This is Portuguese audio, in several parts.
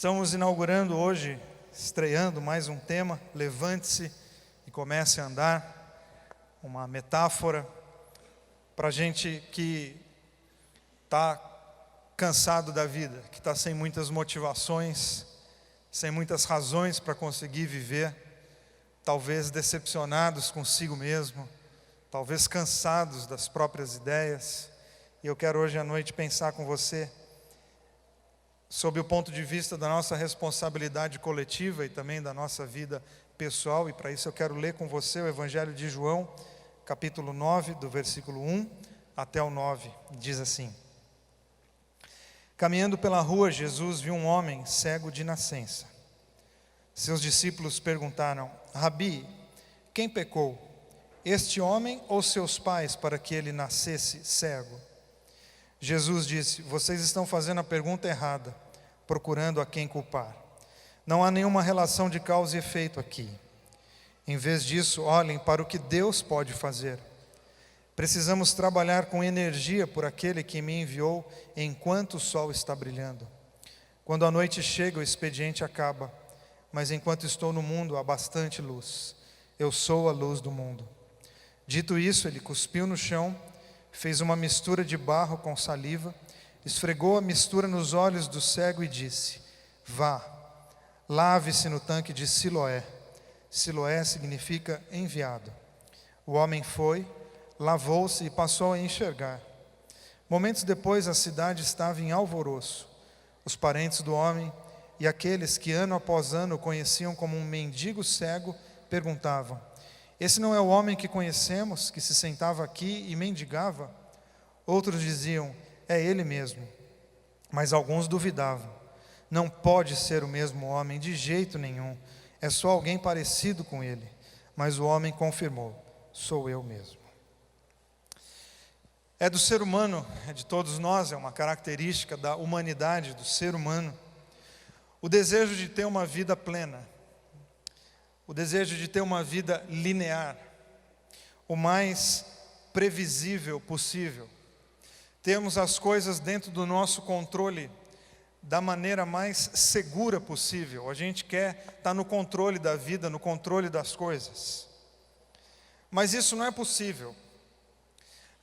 Estamos inaugurando hoje, estreando mais um tema, levante-se e comece a andar, uma metáfora para a gente que está cansado da vida, que está sem muitas motivações, sem muitas razões para conseguir viver, talvez decepcionados consigo mesmo, talvez cansados das próprias ideias. E eu quero hoje à noite pensar com você sob o ponto de vista da nossa responsabilidade coletiva e também da nossa vida pessoal, e para isso eu quero ler com você o Evangelho de João, capítulo 9, do versículo 1 até o 9, diz assim: Caminhando pela rua, Jesus viu um homem cego de nascença. Seus discípulos perguntaram: Rabi, quem pecou, este homem ou seus pais, para que ele nascesse cego? Jesus disse: Vocês estão fazendo a pergunta errada, procurando a quem culpar. Não há nenhuma relação de causa e efeito aqui. Em vez disso, olhem para o que Deus pode fazer. Precisamos trabalhar com energia por aquele que me enviou enquanto o sol está brilhando. Quando a noite chega, o expediente acaba, mas enquanto estou no mundo há bastante luz. Eu sou a luz do mundo. Dito isso, ele cuspiu no chão, fez uma mistura de barro com saliva, esfregou a mistura nos olhos do cego e disse: Vá, lave-se no tanque de Siloé. Siloé significa enviado. O homem foi, lavou-se e passou a enxergar. Momentos depois a cidade estava em alvoroço. Os parentes do homem e aqueles que ano após ano o conheciam como um mendigo cego perguntavam: Esse não é o homem que conhecemos, que se sentava aqui e mendigava? Outros diziam: É ele mesmo. Mas alguns duvidavam: Não pode ser o mesmo homem de jeito nenhum. É só alguém parecido com ele. Mas o homem confirmou: Sou eu mesmo. É do ser humano, é de todos nós, é uma característica da humanidade, do ser humano, o desejo de ter uma vida plena, o desejo de ter uma vida linear, o mais previsível possível. Termos as coisas dentro do nosso controle da maneira mais segura possível. A gente quer estar no controle da vida, no controle das coisas. Mas isso não é possível.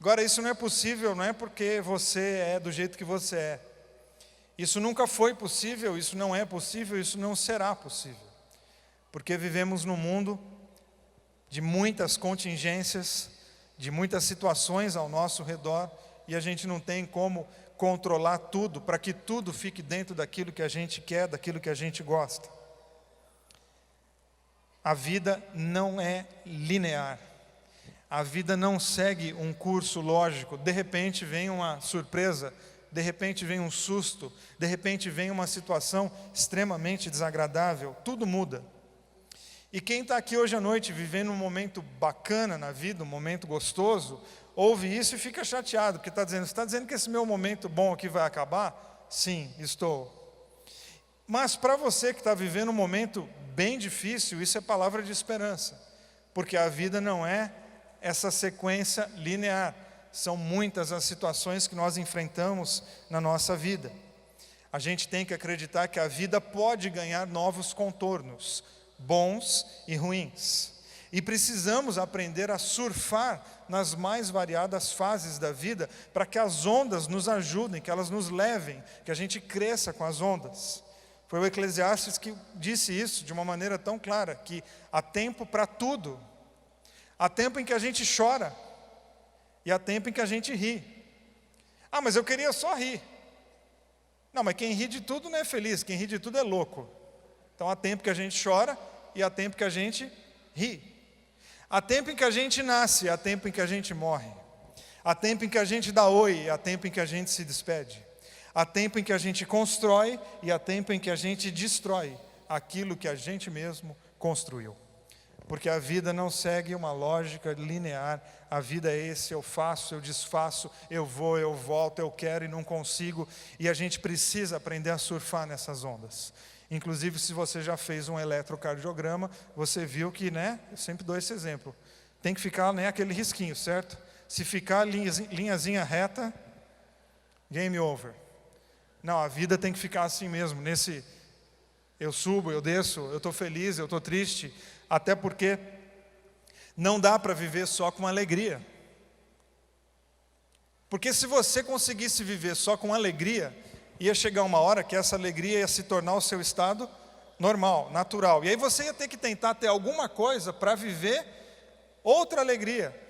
Agora, isso não é possível, não é porque você é do jeito que você é. Isso nunca foi possível, isso não é possível, isso não será possível. Porque vivemos num mundo de muitas contingências, de muitas situações ao nosso redor, e a gente não tem como controlar tudo, para que tudo fique dentro daquilo que a gente quer, daquilo que a gente gosta. A vida não é linear. A vida não segue um curso lógico. De repente vem uma surpresa, de repente vem um susto, de repente vem uma situação extremamente desagradável. Tudo muda. E quem está aqui hoje à noite vivendo um momento bacana na vida, um momento gostoso, ouve isso e fica chateado, porque está dizendo: você está dizendo que esse meu momento bom aqui vai acabar? Sim, estou. Mas para você que está vivendo um momento bem difícil, isso é palavra de esperança, porque a vida não é essa sequência linear. São muitas as situações que nós enfrentamos na nossa vida. A gente tem que acreditar que a vida pode ganhar novos contornos, bons e ruins. E precisamos aprender a surfar nas mais variadas fases da vida, para que as ondas nos ajudem, que elas nos levem, que a gente cresça com as ondas. Foi o Eclesiastes que disse isso de uma maneira tão clara, que há tempo para tudo. Há tempo em que a gente chora, e há tempo em que a gente ri. Ah, mas eu queria só rir. Não, mas quem ri de tudo não é feliz, quem ri de tudo é louco. Então há tempo que a gente chora, e há tempo que a gente ri. Há tempo em que a gente nasce, há tempo em que a gente morre. Há tempo em que a gente dá oi, há tempo em que a gente se despede. Há tempo em que a gente constrói e há tempo em que a gente destrói aquilo que a gente mesmo construiu. Porque a vida não segue uma lógica linear. A vida é esse: eu faço, eu desfaço, eu vou, eu volto, eu quero e não consigo. E a gente precisa aprender a surfar nessas ondas. Inclusive, se você já fez um eletrocardiograma, você viu que, eu sempre dou esse exemplo, tem que ficar, aquele risquinho, certo? Se ficar linhazinha reta, game over. Não, a vida tem que ficar assim mesmo, eu subo, eu desço, eu estou feliz, eu estou triste, até porque não dá para viver só com alegria. Porque se você conseguisse viver só com alegria, ia chegar uma hora que essa alegria ia se tornar o seu estado normal, natural. E aí você ia ter que tentar ter alguma coisa para viver outra alegria.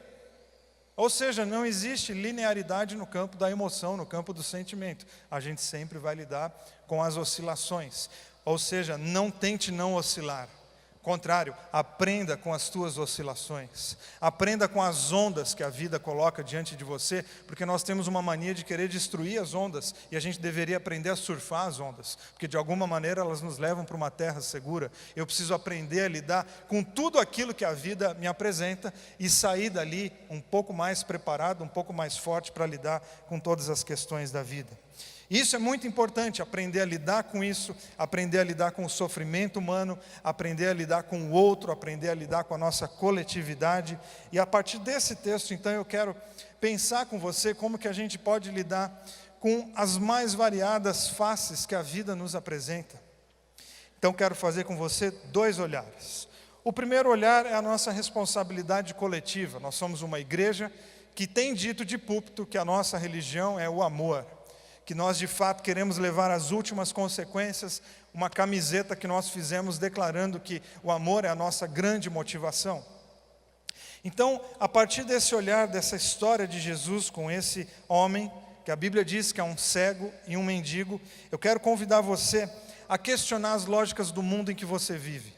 Ou seja, não existe linearidade no campo da emoção, no campo do sentimento. A gente sempre vai lidar com as oscilações. Ou seja, não tente não oscilar. Contrário, aprenda com as tuas oscilações. Aprenda com as ondas que a vida coloca diante de você, porque nós temos uma mania de querer destruir as ondas, e a gente deveria aprender a surfar as ondas, porque de alguma maneira elas nos levam para uma terra segura. Eu preciso aprender a lidar com tudo aquilo que a vida me apresenta e sair dali um pouco mais preparado, um pouco mais forte para lidar com todas as questões da vida. Isso é muito importante, aprender a lidar com isso, aprender a lidar com o sofrimento humano, aprender a lidar com o outro, aprender a lidar com a nossa coletividade. E a partir desse texto, então, eu quero pensar com você como que a gente pode lidar com as mais variadas faces que a vida nos apresenta. Então, quero fazer com você 2 olhares. O primeiro olhar é a nossa responsabilidade coletiva. Nós somos uma igreja que tem dito de púlpito que a nossa religião é o amor, que nós de fato queremos levar às últimas consequências, uma camiseta que nós fizemos declarando que o amor é a nossa grande motivação. Então, a partir desse olhar, dessa história de Jesus com esse homem, que a Bíblia diz que é um cego e um mendigo, eu quero convidar você a questionar as lógicas do mundo em que você vive.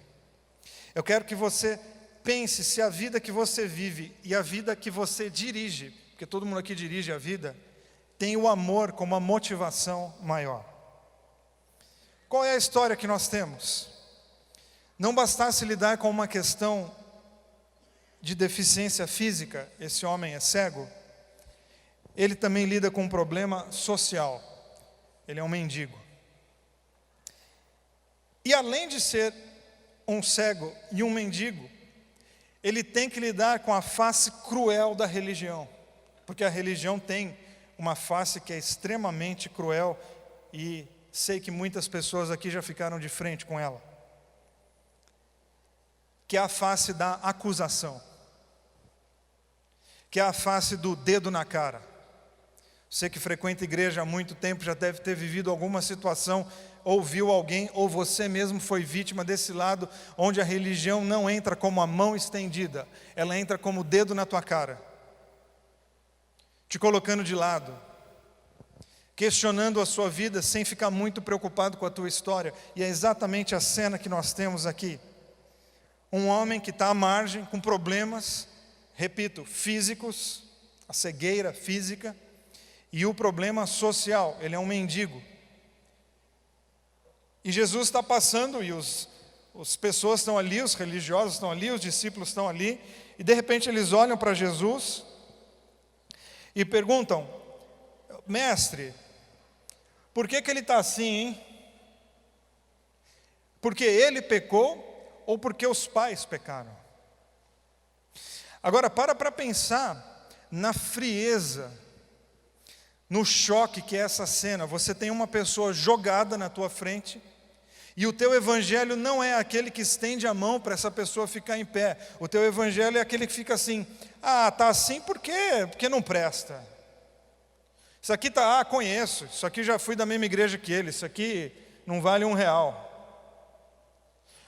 Eu quero que você pense se a vida que você vive e a vida que você dirige, porque todo mundo aqui dirige a vida, tem o amor como a motivação maior. Qual é a história que nós temos? Não bastasse lidar com uma questão de deficiência física, esse homem é cego, ele também lida com um problema social, ele é um mendigo. E além de ser um cego e um mendigo, ele tem que lidar com a face cruel da religião, porque a religião tem uma face que é extremamente cruel e sei que muitas pessoas aqui já ficaram de frente com ela, que é a face da acusação, que é a face do dedo na cara. Você que frequenta a igreja há muito tempo já deve ter vivido alguma situação, ou viu alguém, ou você mesmo foi vítima desse lado, onde a religião não entra como a mão estendida, ela entra como o dedo na tua cara, te colocando de lado, questionando a sua vida sem ficar muito preocupado com a tua história. E é exatamente a cena que nós temos aqui. Um homem que está à margem, com problemas, repito, físicos, a cegueira física, e o problema social, ele é um mendigo. E Jesus está passando, e as pessoas estão ali, os religiosos estão ali, os discípulos estão ali, e de repente eles olham para Jesus e perguntam: mestre, por que ele está assim, hein? Porque ele pecou ou porque os pais pecaram? Agora para pensar na frieza, no choque que é essa cena. Você tem uma pessoa jogada na tua frente, e o teu evangelho não é aquele que estende a mão para essa pessoa ficar em pé. O teu evangelho é aquele que fica assim: ah, está assim por quê? Porque não presta. Isso aqui está, conheço, isso aqui já fui da mesma igreja que ele, isso aqui não vale R$1.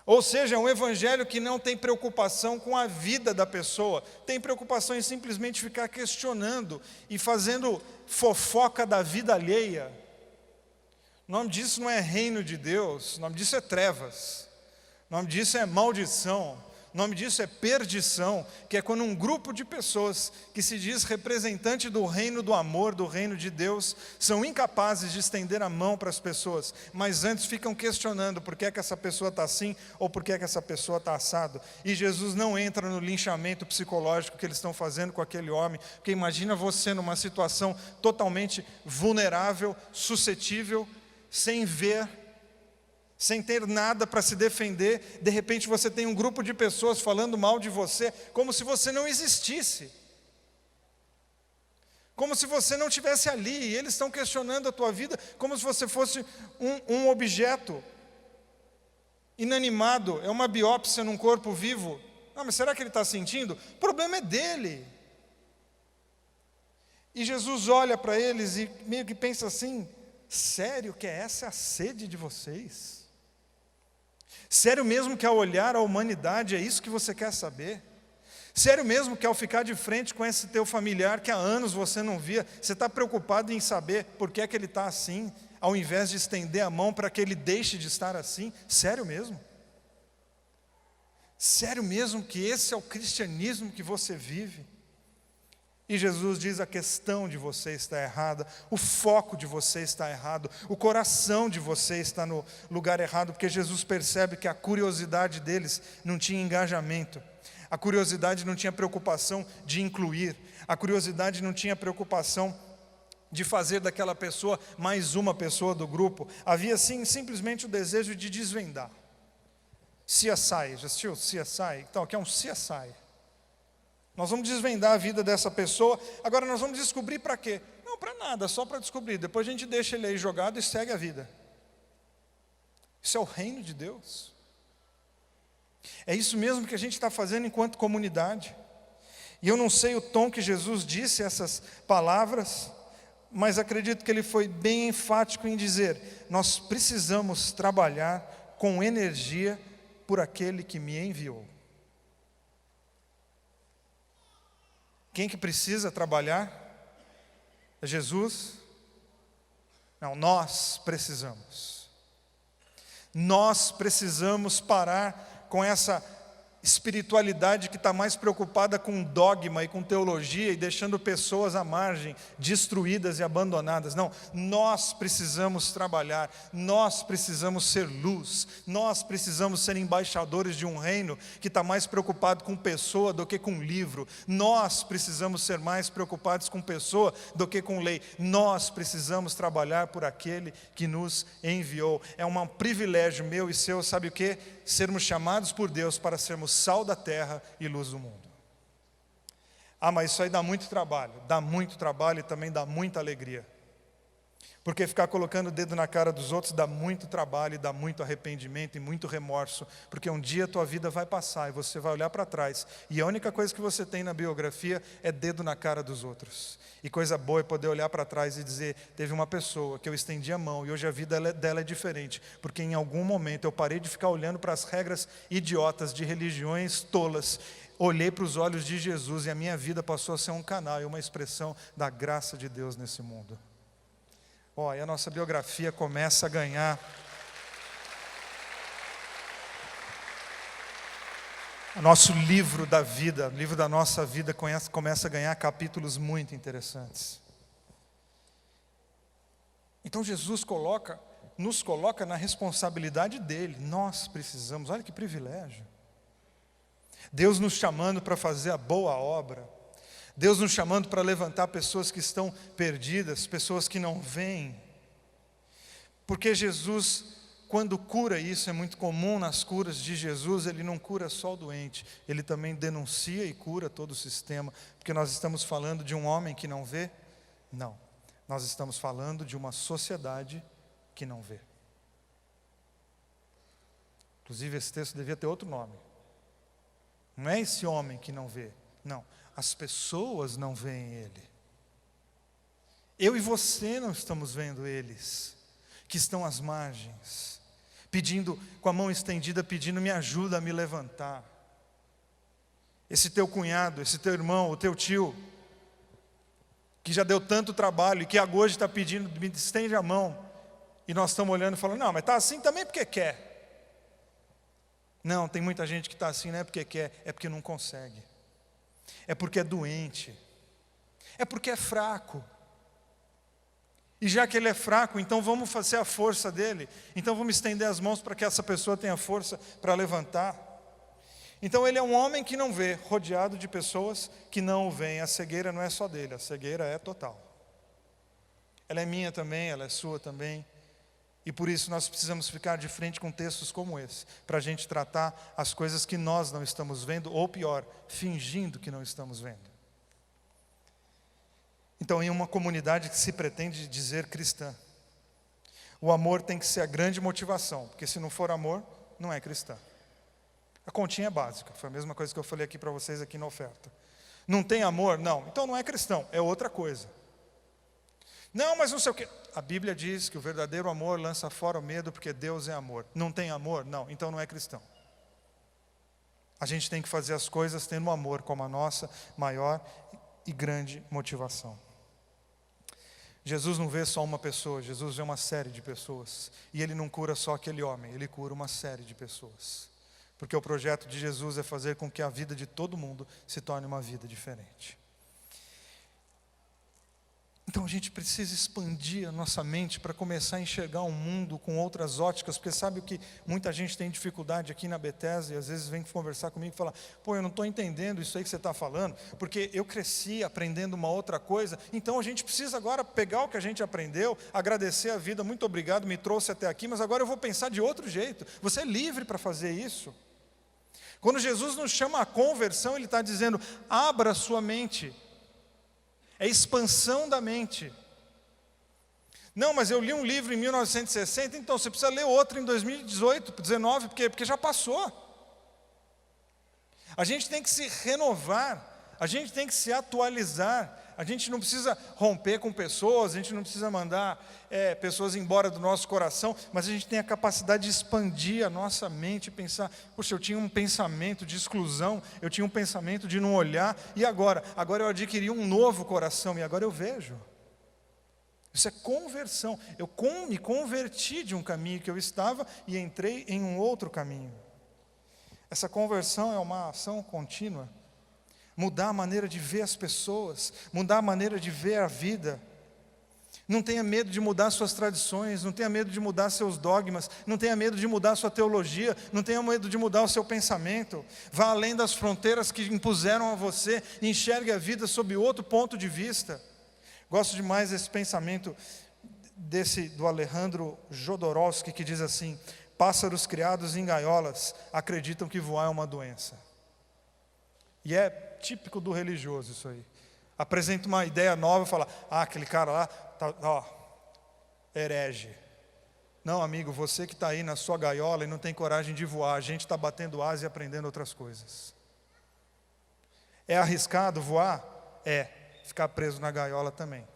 Ou seja, é um evangelho que não tem preocupação com a vida da pessoa, tem preocupação em simplesmente ficar questionando e fazendo fofoca da vida alheia. O nome disso não é reino de Deus, o nome disso é trevas, o nome disso é maldição, o nome disso é perdição, que é quando um grupo de pessoas que se diz representante do reino do amor, do reino de Deus, são incapazes de estender a mão para as pessoas, mas antes ficam questionando por que é que essa pessoa está assim, ou por que é que essa pessoa está assado. E Jesus não entra no linchamento psicológico que eles estão fazendo com aquele homem, porque imagina você numa situação totalmente vulnerável, suscetível, sem ver, sem ter nada para se defender, de repente você tem um grupo de pessoas falando mal de você, como se você não existisse, como se você não estivesse ali, e eles estão questionando a tua vida, como se você fosse um objeto. inanimado, é uma biópsia num corpo vivo. Não, mas será que ele está sentindo? O problema é dele. E Jesus olha para eles e meio que pensa assim: sério que essa é a sede de vocês? Sério mesmo que ao olhar a humanidade é isso que você quer saber? Sério mesmo que ao ficar de frente com esse teu familiar que há anos você não via, você está preocupado em saber por que é que ele está assim, ao invés de estender a mão para que ele deixe de estar assim? Sério mesmo? Sério mesmo que esse é o cristianismo que você vive? E Jesus diz: a questão de você está errada, o foco de você está errado, o coração de você está no lugar errado, porque Jesus percebe que a curiosidade deles não tinha engajamento, a curiosidade não tinha preocupação de incluir, a curiosidade não tinha preocupação de fazer daquela pessoa mais uma pessoa do grupo. Havia sim simplesmente o desejo de desvendar. CSI, já assistiu CSI? Então aqui é um CSI. Nós vamos desvendar a vida dessa pessoa. Agora nós vamos descobrir para quê? Não, para nada, só para descobrir. Depois a gente deixa ele aí jogado e segue a vida. Isso é o reino de Deus. É isso mesmo que a gente está fazendo enquanto comunidade. E eu não sei o tom que Jesus disse essas palavras, mas acredito que ele foi bem enfático em dizer: nós precisamos trabalhar com energia por aquele que me enviou. Quem que precisa trabalhar? É Jesus? Não, nós precisamos. Nós precisamos parar com essa espiritualidade que está mais preocupada com dogma e com teologia e deixando pessoas à margem, destruídas e abandonadas. Não, nós precisamos trabalhar, nós precisamos ser luz, nós precisamos ser embaixadores de um reino que está mais preocupado com pessoa do que com livro. Nós precisamos ser mais preocupados com pessoa do que com lei. Nós precisamos trabalhar por aquele que nos enviou. É um privilégio meu e seu, sabe o quê? Sermos chamados por Deus para sermos sal da terra e luz do mundo. Ah, mas isso aí dá muito trabalho e também dá muita alegria. Porque ficar colocando o dedo na cara dos outros dá muito trabalho e dá muito arrependimento e muito remorso, porque um dia a tua vida vai passar e você vai olhar para trás e a única coisa que você tem na biografia é dedo na cara dos outros. E coisa boa é poder olhar para trás e dizer: teve uma pessoa que eu estendi a mão e hoje a vida dela é diferente, porque em algum momento eu parei de ficar olhando para as regras idiotas de religiões tolas, olhei para os olhos de Jesus e a minha vida passou a ser um canal e uma expressão da graça de Deus nesse mundo. E a nossa biografia começa a ganhar. O nosso livro da vida, o livro da nossa vida começa a ganhar capítulos muito interessantes. Então Jesus nos coloca na responsabilidade dele. Nós precisamos, olha que privilégio. Deus nos chamando para fazer a boa obra. Deus nos chamando para levantar pessoas que estão perdidas, pessoas que não veem. Porque Jesus, quando cura, isso é muito comum nas curas de Jesus, ele não cura só o doente, ele também denuncia e cura todo o sistema. Porque nós estamos falando de um homem que não vê? Não, nós estamos falando de uma sociedade que não vê. Inclusive esse texto devia ter outro nome. Não é esse homem que não vê, não. As pessoas não veem ele. Eu e você não estamos vendo eles, que estão às margens, pedindo, com a mão estendida, pedindo: me ajuda a me levantar. Esse teu cunhado, esse teu irmão, o teu tio, que já deu tanto trabalho e que hoje está pedindo: me estende a mão. E nós estamos olhando e falando: não, mas está assim também porque quer. Não, tem muita gente que está assim não é porque quer, é porque não consegue. É porque é doente, é porque é fraco. E já que ele é fraco, então vamos fazer a força dele. Então vamos estender as mãos para que essa pessoa tenha força para levantar. Então ele é um homem que não vê, rodeado de pessoas que não o veem. A cegueira não é só dele, a cegueira é total. Ela é minha também, ela é sua também. E por isso nós precisamos ficar de frente com textos como esse, para a gente tratar as coisas que nós não estamos vendo, ou pior, fingindo que não estamos vendo. Então, em uma comunidade que se pretende dizer cristã, o amor tem que ser a grande motivação, porque se não for amor, não é cristã. A continha é básica, foi a mesma coisa que eu falei aqui para vocês aqui na oferta. Não tem amor? Não, então não é cristão, é outra coisa. Não, mas não sei o quê. A Bíblia diz que o verdadeiro amor lança fora o medo, porque Deus é amor. Não tem amor? Não, então não é cristão. A gente tem que fazer as coisas tendo amor como a nossa maior e grande motivação. Jesus não vê só uma pessoa, Jesus vê uma série de pessoas. E Ele não cura só aquele homem, Ele cura uma série de pessoas. Porque o projeto de Jesus é fazer com que a vida de todo mundo se torne uma vida diferente. Então a gente precisa expandir a nossa mente para começar a enxergar o mundo com outras óticas, porque sabe o que muita gente tem dificuldade aqui na Bethesda, e às vezes vem conversar comigo e fala, pô, eu não estou entendendo isso aí que você está falando, porque eu cresci aprendendo uma outra coisa, então a gente precisa agora pegar o que a gente aprendeu, agradecer a vida, muito obrigado, me trouxe até aqui, mas agora eu vou pensar de outro jeito. Você é livre para fazer isso. Quando Jesus nos chama à conversão, Ele está dizendo, abra a sua mente. É expansão da mente. Não, mas eu li um livro em 1960, então você precisa ler outro em 2018, 2019, porque já passou. A gente tem que se renovar, a gente tem que se atualizar. A gente não precisa romper com pessoas, a gente não precisa mandar pessoas embora do nosso coração, mas a gente tem a capacidade de expandir a nossa mente e pensar, poxa, eu tinha um pensamento de exclusão, eu tinha um pensamento de não olhar, e agora? Agora eu adquiri um novo coração, e agora eu vejo. Isso é conversão. Eu me converti de um caminho que eu estava e entrei em um outro caminho. Essa conversão é uma ação contínua. Mudar a maneira de ver as pessoas, mudar a maneira de ver a vida. Não tenha medo de mudar suas tradições, não tenha medo de mudar seus dogmas, não tenha medo de mudar sua teologia, não tenha medo de mudar o seu pensamento. Vá além das fronteiras que impuseram a você e enxergue a vida sob outro ponto de vista. Gosto demais desse pensamento do Alejandro Jodorowsky, que diz assim, pássaros criados em gaiolas acreditam que voar é uma doença. E é típico do religioso isso aí. Apresenta uma ideia nova e fala, aquele cara lá, herege. Não, amigo, você que está aí na sua gaiola e não tem coragem de voar, a gente está batendo asa e aprendendo outras coisas. É arriscado voar? É. Ficar preso na gaiola também.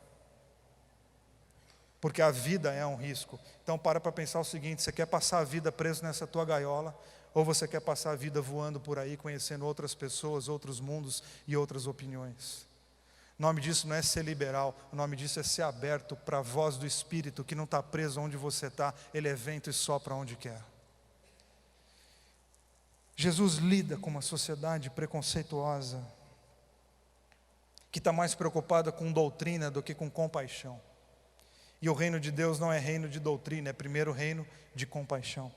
Porque a vida é um risco. Então para pensar o seguinte, você quer passar a vida preso nessa tua gaiola, ou você quer passar a vida voando por aí, conhecendo outras pessoas, outros mundos e outras opiniões? O nome disso não é ser liberal, o nome disso é ser aberto para a voz do Espírito, que não está preso onde você está, ele é vento e sopra onde quer. Jesus lida com uma sociedade preconceituosa, que está mais preocupada com doutrina do que com compaixão. E o reino de Deus não é reino de doutrina, é primeiro reino de compaixão.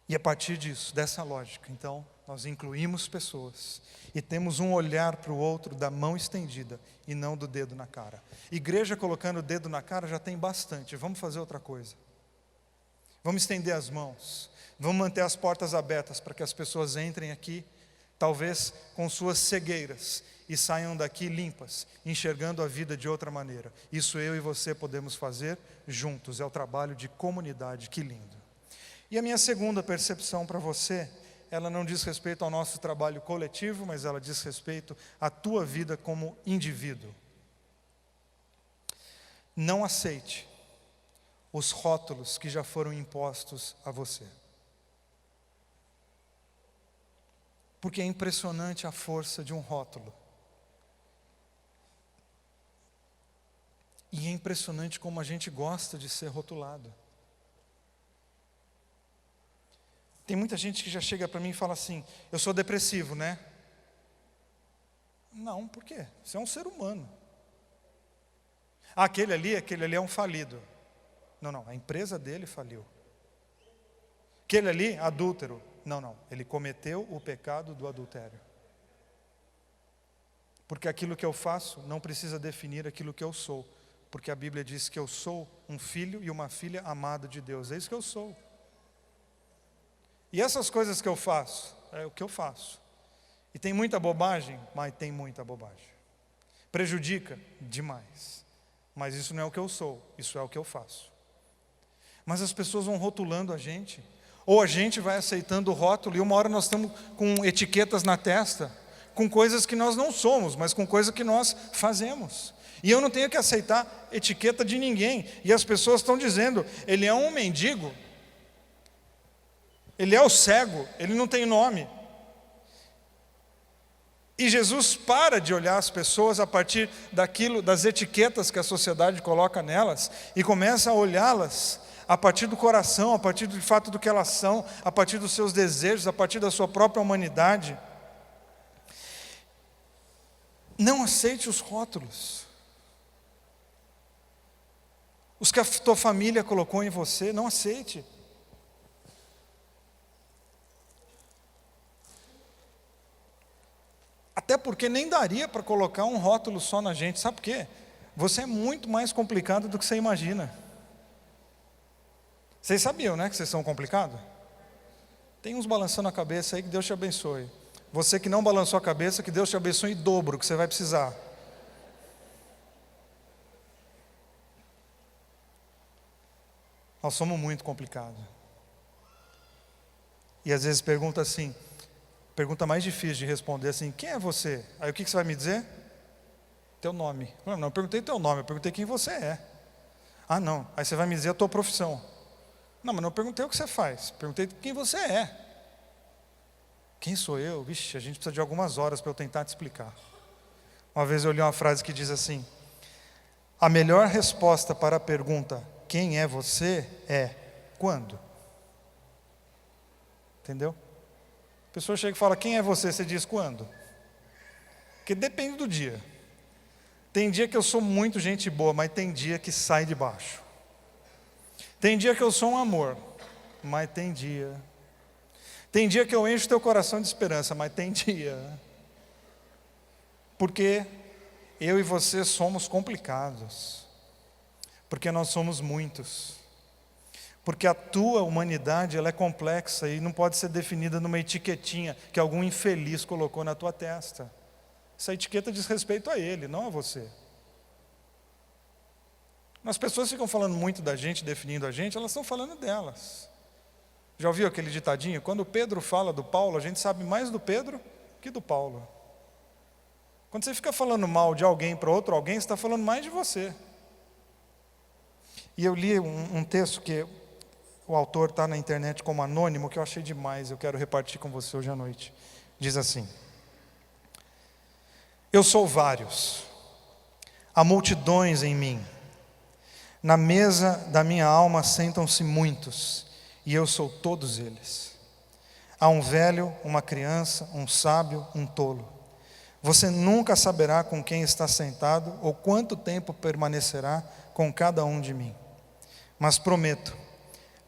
E a partir disso, dessa lógica, então, nós incluímos pessoas e temos um olhar para o outro da mão estendida e não do dedo na cara. Igreja colocando o dedo na cara já tem bastante, vamos fazer outra coisa. Vamos estender as mãos, vamos manter as portas abertas para que as pessoas entrem aqui, talvez com suas cegueiras, e saiam daqui limpas, enxergando a vida de outra maneira. Isso eu e você podemos fazer juntos, é o trabalho de comunidade, que lindo. E a minha segunda percepção para você, ela não diz respeito ao nosso trabalho coletivo, mas ela diz respeito à tua vida como indivíduo. Não aceite os rótulos que já foram impostos a você. Porque é impressionante a força de um rótulo. E é impressionante como a gente gosta de ser rotulado. Tem muita gente que já chega para mim e fala assim, eu sou depressivo, né? Não, por quê? Você é um ser humano. Aquele ali é um falido. Não, a empresa dele faliu. Aquele ali, adúltero. Não, ele cometeu o pecado do adultério. Porque aquilo que eu faço não precisa definir aquilo que eu sou. Porque a Bíblia diz que eu sou um filho e uma filha amada de Deus. É isso que eu sou. E essas coisas que eu faço, é o que eu faço. E tem muita bobagem, mas tem muita bobagem. Prejudica demais. Mas isso não é o que eu sou, isso é o que eu faço. Mas as pessoas vão rotulando a gente, ou a gente vai aceitando o rótulo, e uma hora nós estamos com etiquetas na testa, com coisas que nós não somos, mas com coisas que nós fazemos. E eu não tenho que aceitar etiqueta de ninguém. E as pessoas estão dizendo, ele é um mendigo, ele é o cego, ele não tem nome. E Jesus para de olhar as pessoas a partir das etiquetas que a sociedade coloca nelas, e começa a olhá-las a partir do coração, a partir do fato do que elas são, a partir dos seus desejos, a partir da sua própria humanidade. Não aceite os rótulos. Os que a tua família colocou em você, não aceite. Até porque nem daria para colocar um rótulo só na gente. Sabe por quê? Você é muito mais complicado do que você imagina. Vocês sabiam, né, que vocês são complicados? Tem uns balançando a cabeça aí, que Deus te abençoe. Você que não balançou a cabeça, que Deus te abençoe em dobro, que você vai precisar. Nós somos muito complicados. E às vezes pergunta mais difícil de responder assim, quem é você? Aí o que você vai me dizer? Teu nome. Não, eu perguntei teu nome, eu perguntei quem você é. Ah, não. Aí você vai me dizer a tua profissão. Não, mas não perguntei o que você faz, perguntei quem você é. Quem sou eu? Vixe, a gente precisa de algumas horas para eu tentar te explicar. Uma vez eu li uma frase que diz assim, a melhor resposta para a pergunta, quem é você, é quando? Entendeu? A pessoa chega e fala, quem é você? Você diz quando? Porque depende do dia. Tem dia que eu sou muito gente boa, mas tem dia que sai de baixo. Tem dia que eu sou um amor, mas tem dia. Tem dia que eu encho teu coração de esperança, mas tem dia. Porque eu e você somos complicados. Porque nós somos muitos. Porque a tua humanidade ela é complexa e não pode ser definida numa etiquetinha que algum infeliz colocou na tua testa. Essa etiqueta diz respeito a ele, não a você. As pessoas ficam falando muito da gente, definindo a gente, elas estão falando delas. Já ouviu aquele ditadinho? Quando Pedro fala do Paulo, a gente sabe mais do Pedro que do Paulo. Quando você fica falando mal de alguém para outro alguém, você está falando mais de você. E eu li um texto que o autor está na internet como anônimo, que eu achei demais, eu quero repartir com você hoje à noite. Diz assim, eu sou vários, há multidões em mim, na mesa da minha alma sentam-se muitos, e eu sou todos eles. Há um velho, uma criança, um sábio, um tolo. Você nunca saberá com quem está sentado, ou quanto tempo permanecerá com cada um de mim. Mas prometo,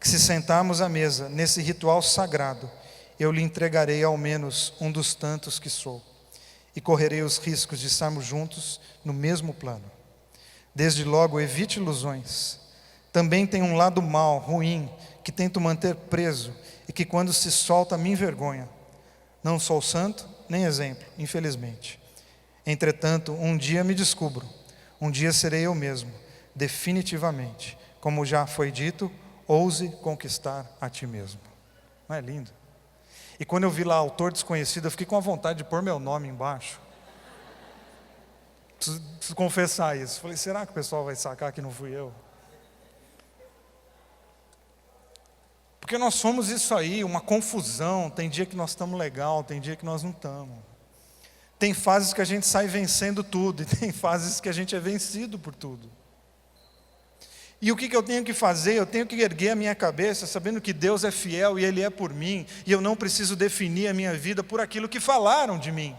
que se sentarmos à mesa, nesse ritual sagrado, eu lhe entregarei ao menos um dos tantos que sou, e correrei os riscos de estarmos juntos no mesmo plano. Desde logo, evite ilusões. Também tem um lado mau, ruim, que tento manter preso, e que quando se solta me envergonha. Não sou santo, nem exemplo, infelizmente. Entretanto, um dia me descubro, um dia serei eu mesmo, definitivamente. Como já foi dito, ouse conquistar a ti mesmo. Não é lindo? E quando eu vi lá autor desconhecido, eu fiquei com a vontade de pôr meu nome embaixo. Preciso confessar isso. Falei, será que o pessoal vai sacar que não fui eu? Porque nós somos isso aí, uma confusão. Tem dia que nós estamos legal, tem dia que nós não estamos. Tem fases que a gente sai vencendo tudo, e tem fases que a gente é vencido por tudo. E o que eu tenho que fazer? Eu tenho que erguer a minha cabeça, sabendo que Deus é fiel e Ele é por mim, e eu não preciso definir a minha vida por aquilo que falaram de mim.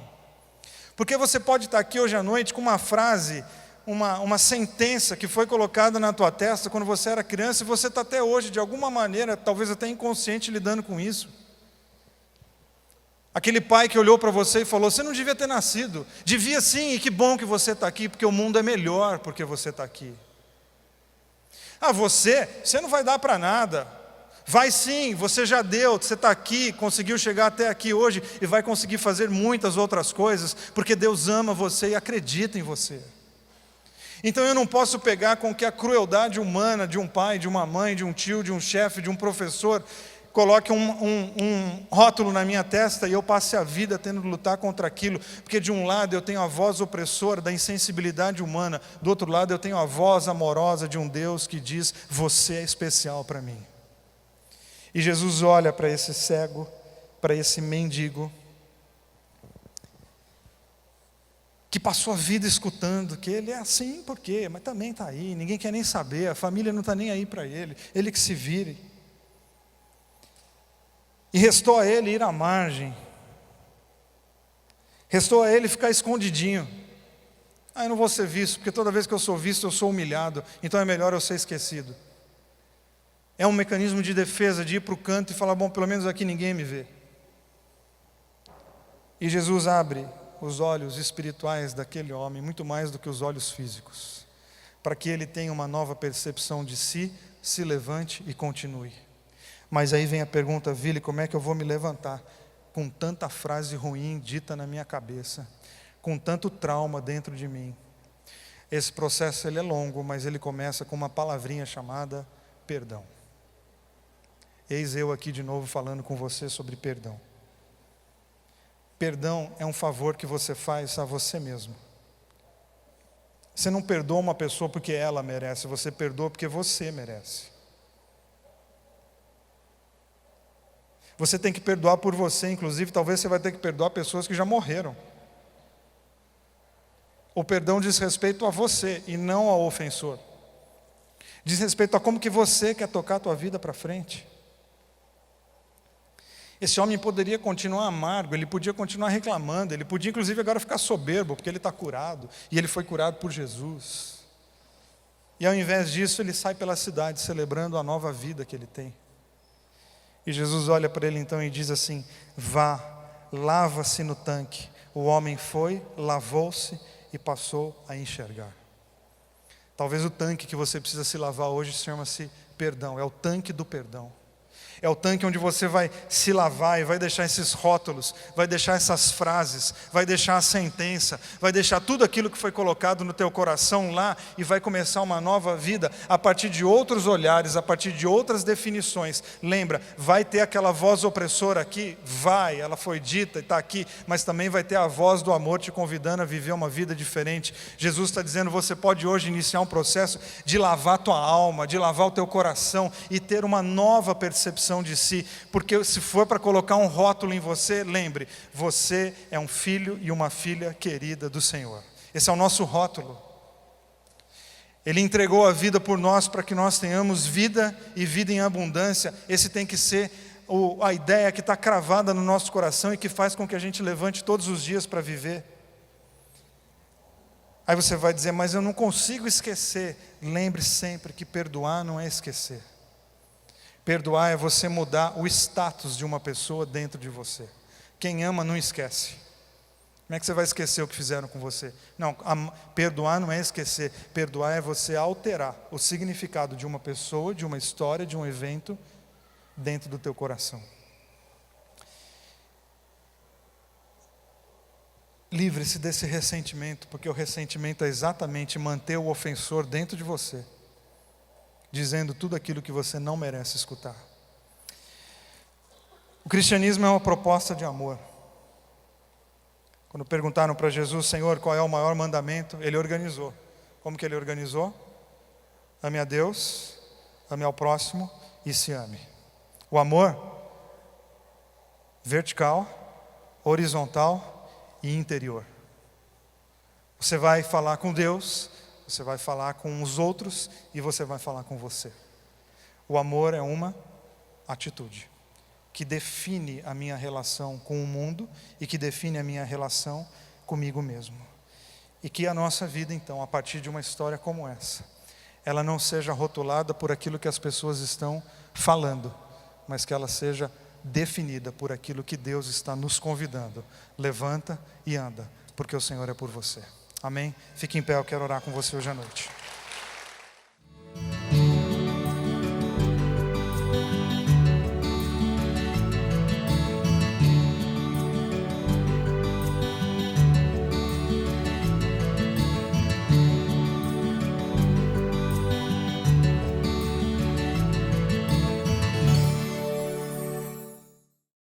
Porque você pode estar aqui hoje à noite com uma frase, uma sentença que foi colocada na tua testa quando você era criança, e você está até hoje, de alguma maneira, talvez até inconsciente, lidando com isso. Aquele pai que olhou para você e falou, você não devia ter nascido. Devia sim, e que bom que você está aqui, porque o mundo é melhor porque você está aqui. Ah, você não vai dar para nada. Vai sim, você já deu, você está aqui, conseguiu chegar até aqui hoje e vai conseguir fazer muitas outras coisas, porque Deus ama você e acredita em você. Então eu não posso pegar com que a crueldade humana de um pai, de uma mãe, de um tio, de um chefe, de um professor, coloque um rótulo na minha testa e eu passe a vida tendo que lutar contra aquilo, porque de um lado eu tenho a voz opressora da insensibilidade humana, do outro lado eu tenho a voz amorosa de um Deus que diz: você é especial para mim. E Jesus olha para esse cego, para esse mendigo, que passou a vida escutando que ele é assim, por quê? Mas também está aí, ninguém quer nem saber, a família não está nem aí para ele que se vire. E restou a ele ir à margem, restou a ele ficar escondidinho. Eu não vou ser visto, porque toda vez que eu sou visto eu sou humilhado, então é melhor eu ser esquecido. É um mecanismo de defesa, de ir para o canto e falar: bom, pelo menos aqui ninguém me vê. E Jesus abre os olhos espirituais daquele homem, muito mais do que os olhos físicos, para que ele tenha uma nova percepção de si, se levante e continue. Mas aí vem a pergunta: Vili, como é que eu vou me levantar com tanta frase ruim dita na minha cabeça, com tanto trauma dentro de mim? Esse processo ele é longo, mas ele começa com uma palavrinha chamada perdão. Eis eu aqui de novo falando com você sobre perdão. Perdão é um favor que você faz a você mesmo. Você não perdoa uma pessoa porque ela merece, você perdoa porque você merece. Você tem que perdoar por você, inclusive talvez você vai ter que perdoar pessoas que já morreram. O perdão diz respeito a você e não ao ofensor. Diz respeito a como que você quer tocar a tua vida para frente. Esse homem poderia continuar amargo, ele podia continuar reclamando, ele podia inclusive agora ficar soberbo, porque ele está curado, e ele foi curado por Jesus. E ao invés disso, ele sai pela cidade, celebrando a nova vida que ele tem. E Jesus olha para ele então e diz assim: vá, lava-se no tanque. O homem foi, lavou-se e passou a enxergar. Talvez o tanque que você precisa se lavar hoje chama-se perdão, é o tanque do perdão. É o tanque onde você vai se lavar e vai deixar esses rótulos, vai deixar essas frases, vai deixar a sentença, vai deixar tudo aquilo que foi colocado no teu coração lá e vai começar uma nova vida a partir de outros olhares, a partir de outras definições. Lembra, vai ter aquela voz opressora aqui? Vai, ela foi dita e está aqui, mas também vai ter a voz do amor te convidando a viver uma vida diferente. Jesus está dizendo: você pode hoje iniciar um processo de lavar tua alma, de lavar o teu coração e ter uma nova percepção de si, porque se for para colocar um rótulo em você, lembre, você é um filho e uma filha querida do Senhor. Esse é o nosso rótulo. Ele entregou a vida por nós para que nós tenhamos vida e vida em abundância. Esse tem que ser a ideia que está cravada no nosso coração e que faz com que a gente levante todos os dias para viver. Aí você vai dizer: mas eu não consigo esquecer. Lembre sempre que perdoar não é esquecer. Perdoar é você mudar o status de uma pessoa dentro de você. Quem ama não esquece. Como é que você vai esquecer o que fizeram com você? Não, perdoar não é esquecer. Perdoar é você alterar o significado de uma pessoa, de uma história, de um evento dentro do teu coração. Livre-se desse ressentimento, porque o ressentimento é exatamente manter o ofensor dentro de você, dizendo tudo aquilo que você não merece escutar. O cristianismo é uma proposta de amor. Quando perguntaram para Jesus: Senhor, qual é o maior mandamento? Ele organizou. Como que ele organizou? Ame a Deus, ame ao próximo e se ame. O amor vertical, horizontal e interior. Você vai falar com Deus, você vai falar com os outros e você vai falar com você. O amor é uma atitude que define a minha relação com o mundo e que define a minha relação comigo mesmo. E que a nossa vida, então, a partir de uma história como essa, ela não seja rotulada por aquilo que as pessoas estão falando, mas que ela seja definida por aquilo que Deus está nos convidando. Levanta e anda, porque o Senhor é por você. Amém? Fique em pé, eu quero orar com você hoje à noite.